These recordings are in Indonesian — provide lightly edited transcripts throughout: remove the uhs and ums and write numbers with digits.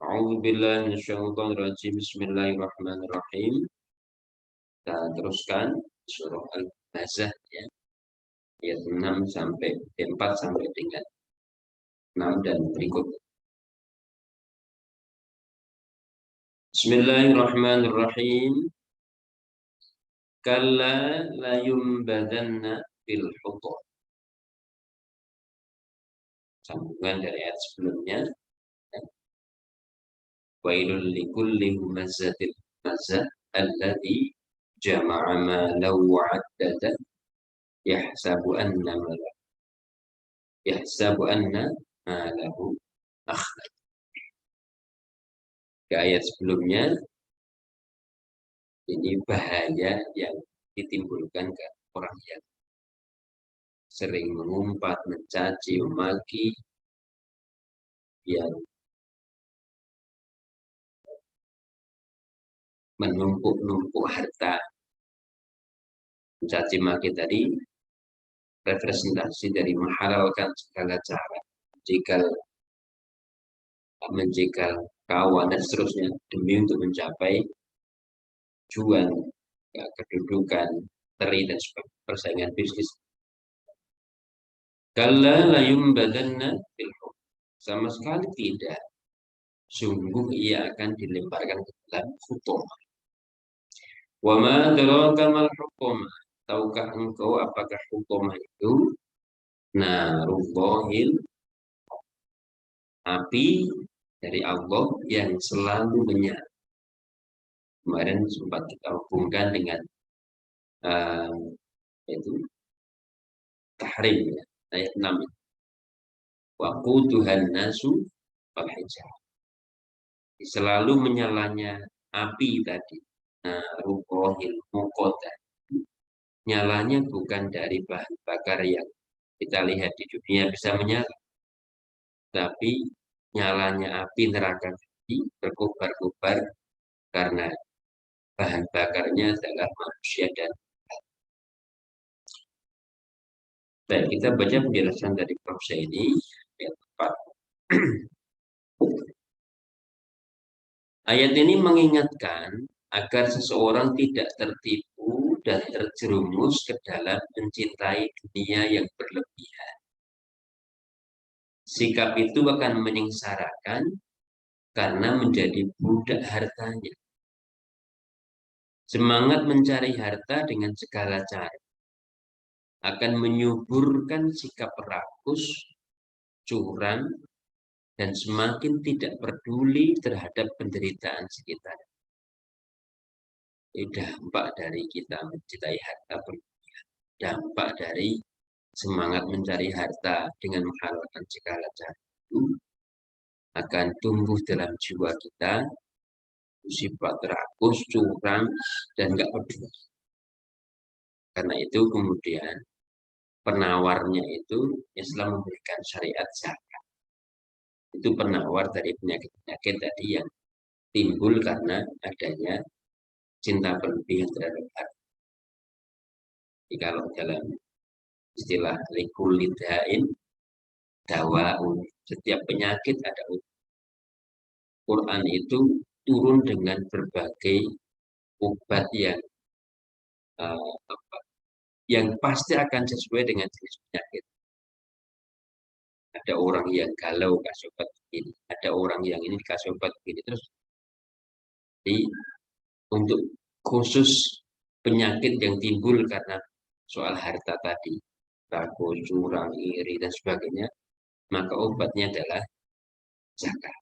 A'udzubillahi minasyaitonirrajim. Bismillahirrahmanirrahim. Kita teruskan surah Al-Hamzah ya, ayat 6 sampai 4 sampai dengan 6 dan berikutnya. Bismillahirrahmanirrahim. Kalla la yumbadanna fil huthah. Sambungan dari ayat sebelumnya. Wailul likulli humazatil humazah alladzi jama'a malan wa 'addada yahsabu anna malahu akhlad. Ke ayat sebelumnya, ini bahaya yang ditimbulkan ke orang yang sering mengumpat, mencaci, memaki, yang menumpuk-numpuk harta. Mencaci maki tadi representasi dari menghalalkan segala cara, menjegal kawan dan seterusnya demi untuk mencapai tujuan, kedudukan, teri dan sebagainya, persaingan bisnis. Kalla la yumbadanna fil huthah. Sama sekali tidak. Sungguh ia akan dilemparkan ke dalam huthah. Wa ma adraka mal huthah. Tahukah engkau apakah huthah itu? Narullahil, api dari Allah yang selalu menyala. Kemarin sempat kita hubungkan dengan itu tahrim ya, ayat 6. Waquduhan nasu wal hijarah. Selalu menyalanya api tadi. Narullahil muqaddar. Nyalanya bukan dari bahan bakar yang kita lihat di dunia bisa menyala, tapi nyalanya api neraka tadi berkobar-kobar karena bahan bakarnya adalah manusia dan baik. Kita baca penjelasan dari Prof. ini ayat 4. Ayat ini mengingatkan agar seseorang tidak tertipu dan terjerumus ke dalam mencintai dunia yang berlebihan. Sikap itu akan menyengsarakan karena menjadi budak hartanya. Semangat mencari harta dengan segala cara akan menyuburkan sikap rakus, curang, dan semakin tidak peduli terhadap penderitaan sekitar. Ini dampak dari kita mencintai harta berlebihan. Dampak dari semangat mencari harta dengan menghalalkan segala cara itu akan tumbuh dalam jiwa kita sifat rakus, curang, dan nggak peduli. Karena itu kemudian penawarnya itu Islam memberikan syariat zakat. Itu penawar dari penyakit-penyakit tadi yang timbul karena adanya cinta berlebihan terhadap harta. Jadi kalau dalam istilah likulidain dawaun, setiap penyakit ada obat. Quran itu turun dengan berbagai obat yang pasti akan sesuai dengan jenis penyakit. Ada orang yang galau kasih obat begini, ada orang yang ini dikasih obat begini. Terus jadi untuk khusus penyakit yang timbul karena soal harta tadi, rakus, curang, iri, dan sebagainya, maka obatnya adalah zakat.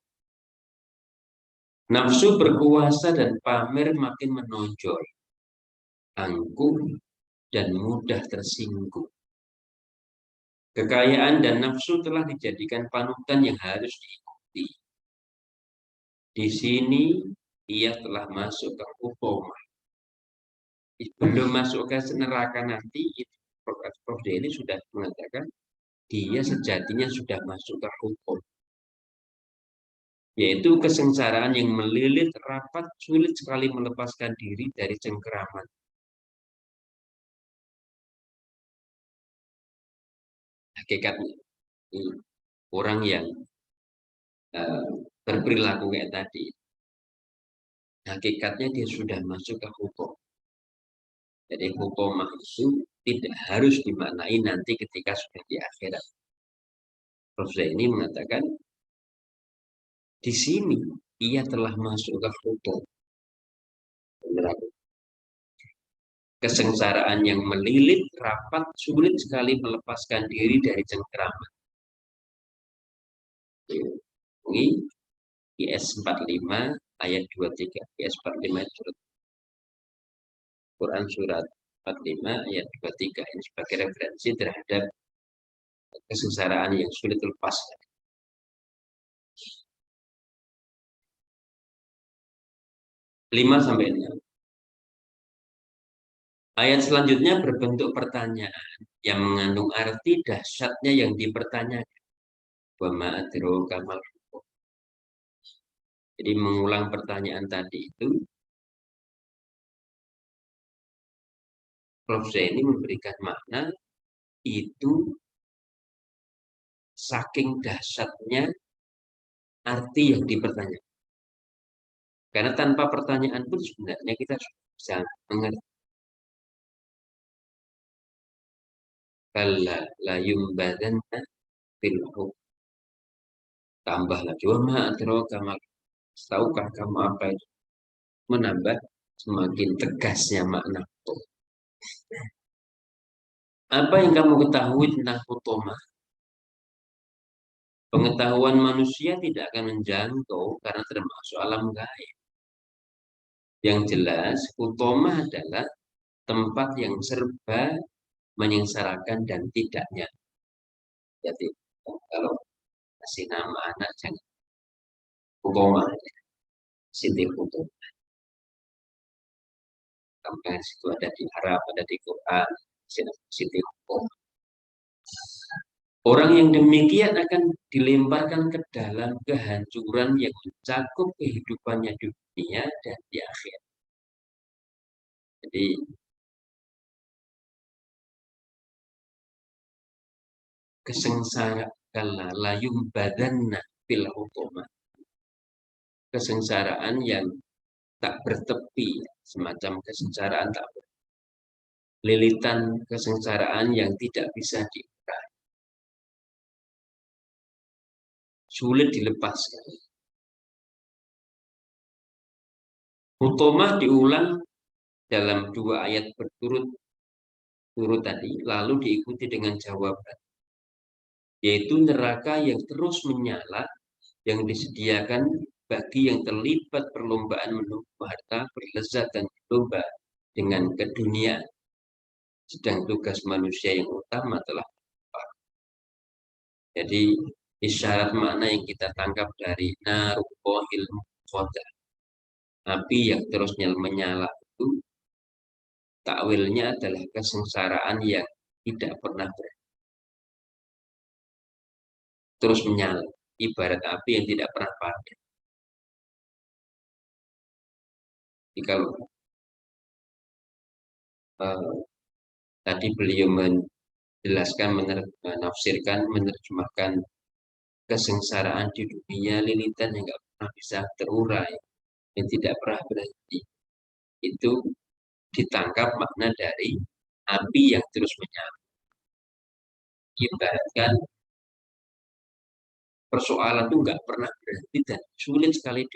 Nafsu berkuasa dan pamer makin menonjol, angkuh dan mudah tersinggung. Kekayaan dan nafsu telah dijadikan panutan yang harus diikuti. Di sini ia telah masuk ke hukumah. Belum masuk ke neraka nanti, Prof. Deni sudah mengatakan dia sejatinya sudah masuk ke hukum, yaitu kesengsaraan yang melilit rapat, sulit sekali melepaskan diri dari cengkeraman. Hakikatnya orang yang berperilaku kayak tadi, hakikatnya dia sudah masuk ke hukum. Jadi hukumah itu tidak harus dimaknai nanti ketika sudah di akhirat. Prof. ini mengatakan di sini ia telah masuk ke hukum neraka. Kesengsaraan yang melilit rapat sulit sekali melepaskan diri dari cengkeraman. Ini IS 45 ayat 23. IS 45 itu Quran surat 45 ayat 23. Ini sebagai referensi terhadap kesengsaraan yang sulit lepas. 5 sampai 6. Ayat selanjutnya berbentuk pertanyaan yang mengandung arti dahsyatnya yang dipertanyakan. Wa ma adraka mal hukum. Jadi mengulang pertanyaan tadi itu, Prof. ini memberikan makna itu saking dahsyatnya arti yang dipertanyakan. Karena tanpa pertanyaan pun sebenarnya kita bisa mengerti. Kalla la yumbadanna fil hukum. Tambah lagi, wa ma adraka mal. Tahukah kamu apa itu? Menambah semakin tegasnya makna hukum. Apa yang kamu ketahui tentang hukumah? Pengetahuan manusia tidak akan menjangkau karena termasuk alam gaib. Yang jelas, hukumah adalah tempat yang serba menyengsarakan dan tidaknya. Jadi kalau kasih nama anak jangan hukumah, Siti hukum. Karena situ ada di Arab, ada di Quran, Siti hukum. Orang yang demikian akan dilemparkan ke dalam kehancuran yang mencakup kehidupannya di dunia dan di akhirat. Jadi kesengsaraan layum badanna fil hukumah. Kesengsaraan yang tak bertepi, semacam kesengsaraan tak bertepi. Lilitan kesengsaraan yang tidak bisa diurai, sulit dilepaskan. Hukumah diulang dalam 2 ayat berturut-turut tadi, lalu diikuti dengan jawaban, yaitu neraka yang terus menyala, yang disediakan bagi yang terlibat perlombaan menumbuh harta, berlezat dan berlomba dengan keduniaan. Sedang tugas manusia yang utama telah berubah. Jadi isyarat makna yang kita tangkap dari naruqohil muqadah, api yang terus menyala itu, takwilnya adalah kesengsaraan yang tidak pernah berhenti, terus menyala, ibarat api yang tidak pernah padam. Jadi kalau tadi beliau menjelaskan, menafsirkan, menerjemahkan kesengsaraan di dunia, lilitan yang nggak pernah bisa terurai, yang tidak pernah berhenti, itu ditangkap makna dari api yang terus menyala. Ibaratkan persoalan itu nggak pernah berhenti dan sulit sekali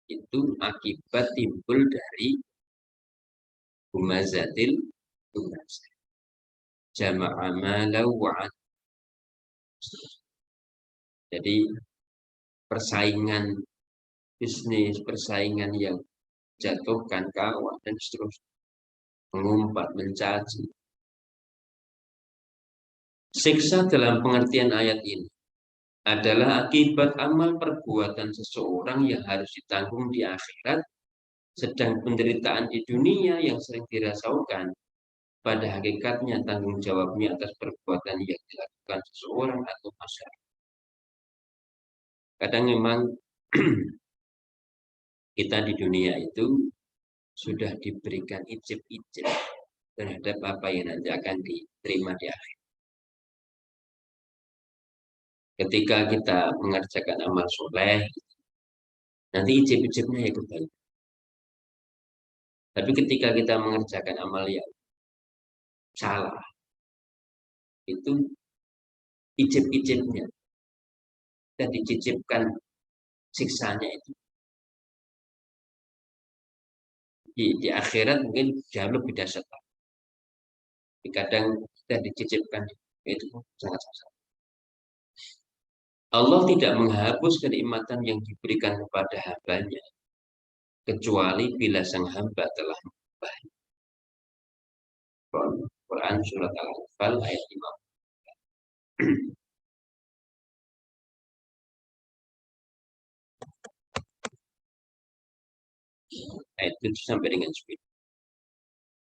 itu akibat timbul dari humazatil humazah. Jama'a malau wa'ad. Jadi persaingan bisnis, persaingan yang jatuhkan kawan dan seterusnya, mengumpat, mencaci. Siksa dalam pengertian ayat ini adalah akibat amal perbuatan seseorang yang harus ditanggung di akhirat, sedang penderitaan di dunia yang sering dirasaukan, pada hakikatnya tanggung jawabnya atas perbuatan yang dilakukan seseorang atau masyarakat. Kadang memang kita di dunia itu sudah diberikan icip-icip terhadap apa yang nanti akan diterima di akhir. Ketika kita mengerjakan amal soleh, nanti icip-icipnya ya kebaikan. Tapi ketika kita mengerjakan amal yang salah, itu icip-icipnya dan dicicipkan siksanya itu di akhirat mungkin jauh lebih dahsyat. Kadang kita dicicipkan itu sangat susah. Allah tidak menghapus kenikmatan yang diberikan kepada hambanya kecuali bila sang hamba telah mengubahnya. Quran surat Al-Anfal ayat 5. Ayat 7 sampai dengan 9.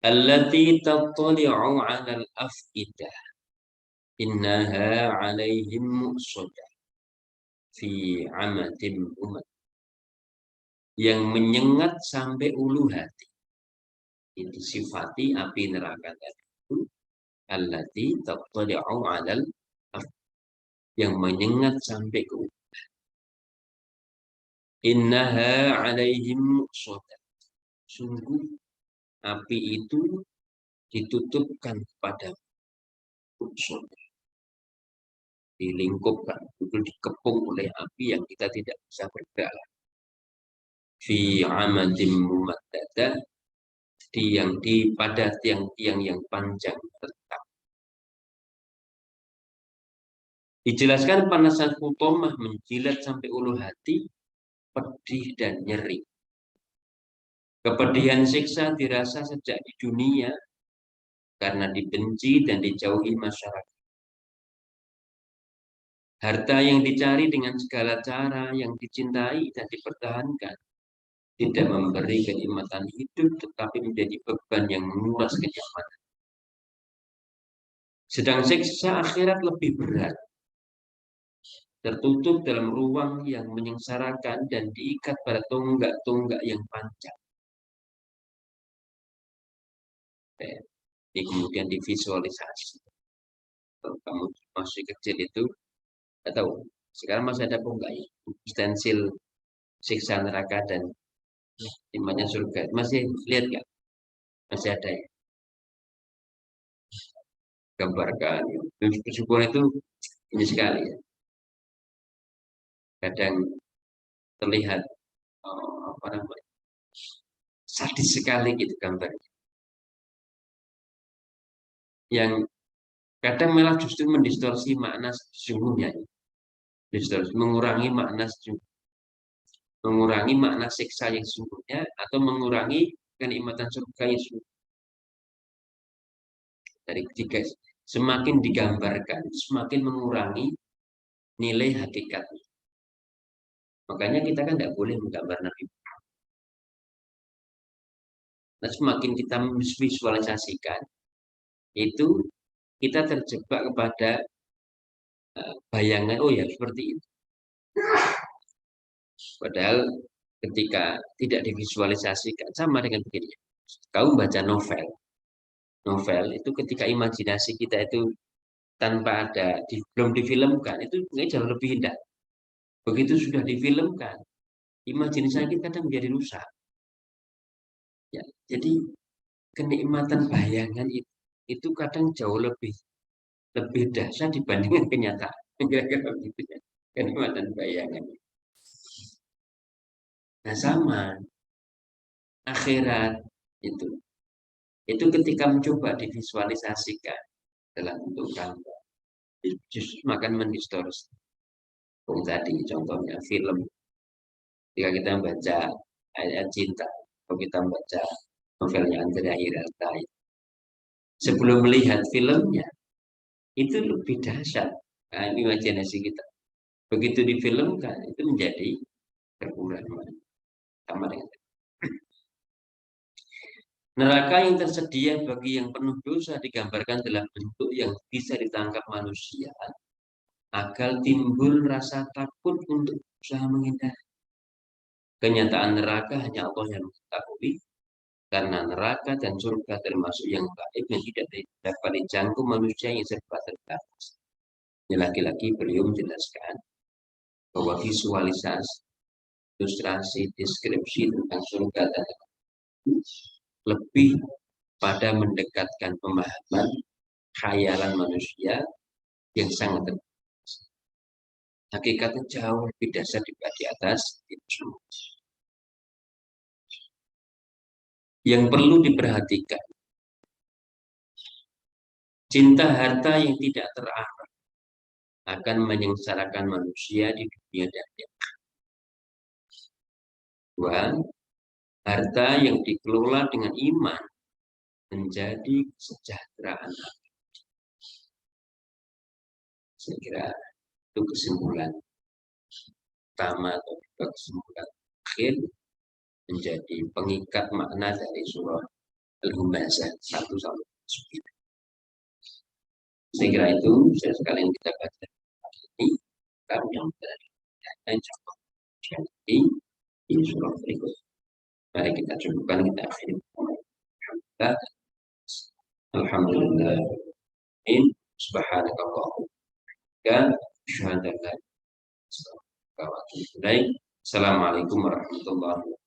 Allati tattali'u 'alal af'idah innaha 'alaihim mu'sadah fi 'amadim umat, yang menyengat sampai ulu hati. Itu sifati api neraka tadi itu allati tattali'u 'alal af'idah, yang menyengat sampai ke ulu. Innaha 'alaihim mu'sadah, sungguh api itu ditutupkan kepada mu'sadah, dilingkupkan, itu dikepung oleh api yang kita tidak bisa bergerak. Fi amadim mumaddada, pada tiang-tiang yang panjang tetap. Dijelaskan panasan kutomah menjilat sampai ulu hati, pedih dan nyeri. Kepedihan siksa dirasa sejak di dunia karena dibenci dan dijauhi masyarakat. Harta yang dicari dengan segala cara, yang dicintai dan dipertahankan, tidak memberi kenikmatan hidup, tetapi menjadi beban yang menguras kenyamanan. Sedang siksa akhirat lebih berat, tertutup dalam ruang yang menyengsarakan dan diikat pada tonggak-tonggak yang panjang. Ini kemudian divisualisasi. Kalau kamu masih kecil itu, nggak tahu. Sekarang masih ada tonggak ya, stensil siksa neraka dan imannya surga. Masih lihat nggak? Masih ada ya? Gambarkan. Bersyukur itu ini sekali ya. Kadang terlihat apa namanya, sadis sekali gitu gambarnya. Yang kadang malah justru mendistorsi makna sesungguhnya. Distorsi, mengurangi makna siksa yang sesungguhnya atau mengurangi kenikmatan surga yang sesungguhnya. Dari jika semakin digambarkan, semakin mengurangi nilai hakikatnya. Makanya kita kan tidak boleh menggambar Nabi. Nah, semakin kita visualisasikan, itu kita terjebak kepada bayangan, oh ya seperti itu. Padahal ketika tidak divisualisasikan, sama dengan begini. Kamu baca novel. Novel itu ketika imajinasi kita itu tanpa ada, belum difilmkan, itu jauh lebih indah. Begitu sudah difilmkan, imajinasi kita kadang menjadi rusak. Ya, jadi kenikmatan bayangan itu kadang jauh lebih dahsyat dibandingkan kenyataan. Kira-kira begitu ya. Kenikmatan bayangan. Nah sama akhirat itu. Itu ketika mencoba divisualisasikan dalam bentuk gambar, justru makan mendistorsi. Tadi contohnya film, ketika kita membaca ayat cinta, atau kita membaca novelnya Andrea Hirata, sebelum melihat filmnya, itu lebih dahsyat imajinasi kita. Begitu difilmkan, itu menjadi berkurang. Sama dengan neraka yang tersedia bagi yang penuh dosa digambarkan dalam bentuk yang bisa ditangkap manusia agar timbul rasa takut untuk berusaha menghindari. Kenyataan neraka hanya Allah yang mengetahui, karena neraka dan surga termasuk yang gaib yang tidak dapat dijangkau manusia yang serba terbatas. Lagi-lagi beliau menjelaskan bahwa visualisasi, ilustrasi, deskripsi tentang surga dan lebih pada mendekatkan pemahaman khayalan manusia yang sangat terbatas. Hakikatnya jauh lebih dasar dibanding di atas itu. Yang perlu diperhatikan, cinta harta yang tidak terarah akan menyengsarakan manusia di dunia dan di akhirat. Dua, harta yang dikelola dengan iman menjadi kesejahteraan. Saya kira itu kesimpulan pertama atau kesimpulan akhir menjadi pengikat makna dari surah Al-Humazah 1 sampai 9. Saya kira itu sekalian kita baca ini kami yang dari dan contoh di surah berikut. Mari kita cukupkan, kita akhiri. Alhamdulillah. Subhanallah. Dan syahadalah. Assalamualaikum warahmatullahi wabarakatuh.